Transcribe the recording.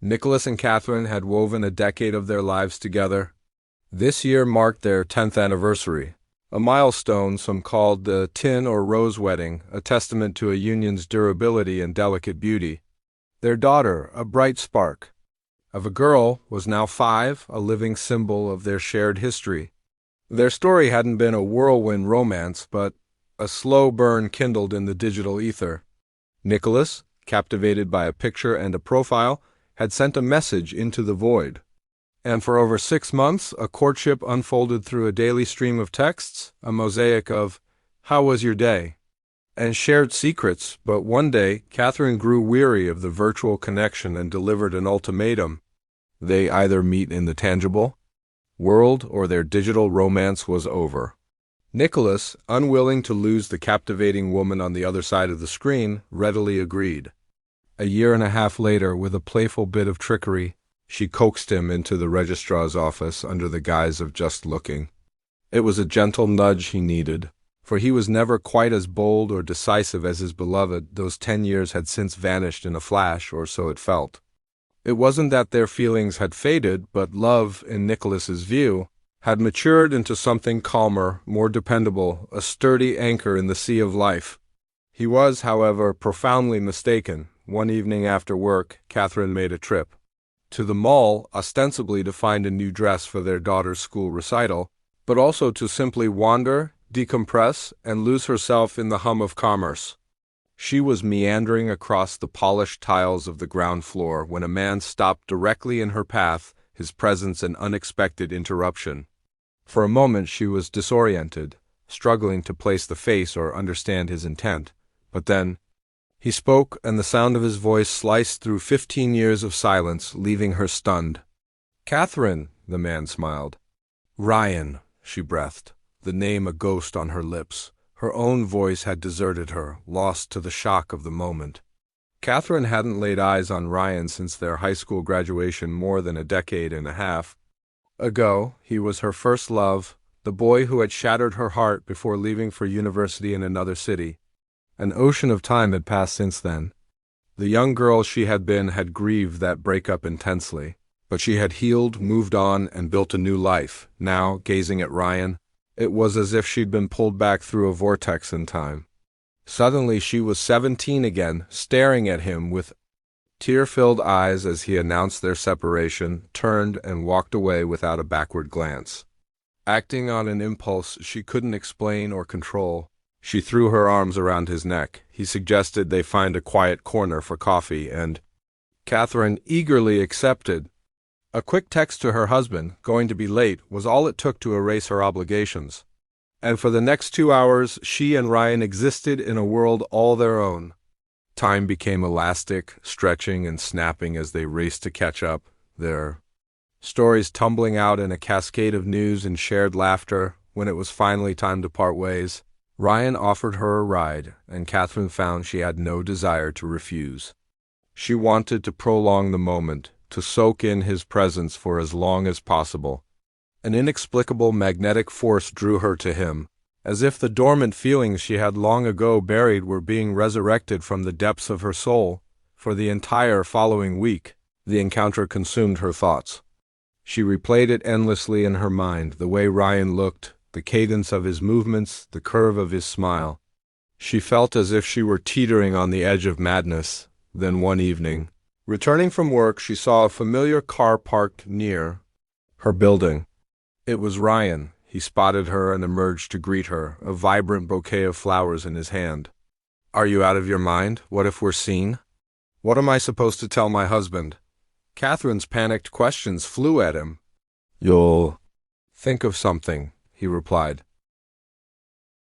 Nicholas and Catherine had woven a decade of their lives together. This year marked their 10th anniversary, a milestone some called the tin or rose wedding, a testament to a union's durability and delicate beauty. Their daughter, a bright spark of a girl, was now 5, a living symbol of their shared history. Their story hadn't been a whirlwind romance, but a slow burn kindled in the digital ether. Nicholas, captivated by a picture and a profile, had sent a message into the void. And for over 6 months, a courtship unfolded through a daily stream of texts, a mosaic of, "How was your day?" and shared secrets. But one day, Catherine grew weary of the virtual connection and delivered an ultimatum. They either meet in the tangible world or their digital romance was over. Nicholas, unwilling to lose the captivating woman on the other side of the screen, readily agreed. A year and a half later, with a playful bit of trickery, she coaxed him into the registrar's office under the guise of just looking. It was a gentle nudge he needed, for he was never quite as bold or decisive as his beloved. Those 10 years had since vanished in a flash, or so it felt. It wasn't that their feelings had faded, but love, in Nicholas's view, had matured into something calmer, more dependable, a sturdy anchor in the sea of life. He was, however, profoundly mistaken. One evening after work, Catherine made a trip to the mall, ostensibly to find a new dress for their daughter's school recital, but also to simply wander, decompress, and lose herself in the hum of commerce. She was meandering across the polished tiles of the ground floor when a man stopped directly in her path, his presence an unexpected interruption. For a moment she was disoriented, struggling to place the face or understand his intent. But then he spoke, and the sound of his voice sliced through 15 years of silence, leaving her stunned. "Catherine," the man smiled. "Ryan," she breathed, the name a ghost on her lips. Her own voice had deserted her, lost to the shock of the moment. Catherine hadn't laid eyes on Ryan since their high school graduation more than a decade and a half ago. He was her first love, the boy who had shattered her heart before leaving for university in another city. An ocean of time had passed since then. The young girl she had been had grieved that breakup intensely, but she had healed, moved on, and built a new life. Now, gazing at Ryan, it was as if she'd been pulled back through a vortex in time. Suddenly she was 17 again, staring at him with tear-filled eyes as he announced their separation, turned and walked away without a backward glance. Acting on an impulse she couldn't explain or control, she threw her arms around his neck. He suggested they find a quiet corner for coffee, and Catherine eagerly accepted. A quick text to her husband, going to be late, was all it took to erase her obligations. And for the next 2 hours, she and Ryan existed in a world all their own. Time became elastic, stretching and snapping as they raced to catch up, their stories tumbling out in a cascade of news and shared laughter. When it was finally time to part ways, Ryan offered her a ride, and Catherine found she had no desire to refuse. She wanted to prolong the moment, to soak in his presence for as long as possible. An inexplicable magnetic force drew her to him, as if the dormant feelings she had long ago buried were being resurrected from the depths of her soul. For the entire following week, the encounter consumed her thoughts. She replayed it endlessly in her mind, the way Ryan looked, the cadence of his movements, the curve of his smile. She felt as if she were teetering on the edge of madness. Then one evening, returning from work, she saw a familiar car parked near her building. It was Ryan. He spotted her and emerged to greet her, a vibrant bouquet of flowers in his hand. "Are you out of your mind? What if we're seen? What am I supposed to tell my husband?" Catherine's panicked questions flew at him. "You'll think of something," he replied.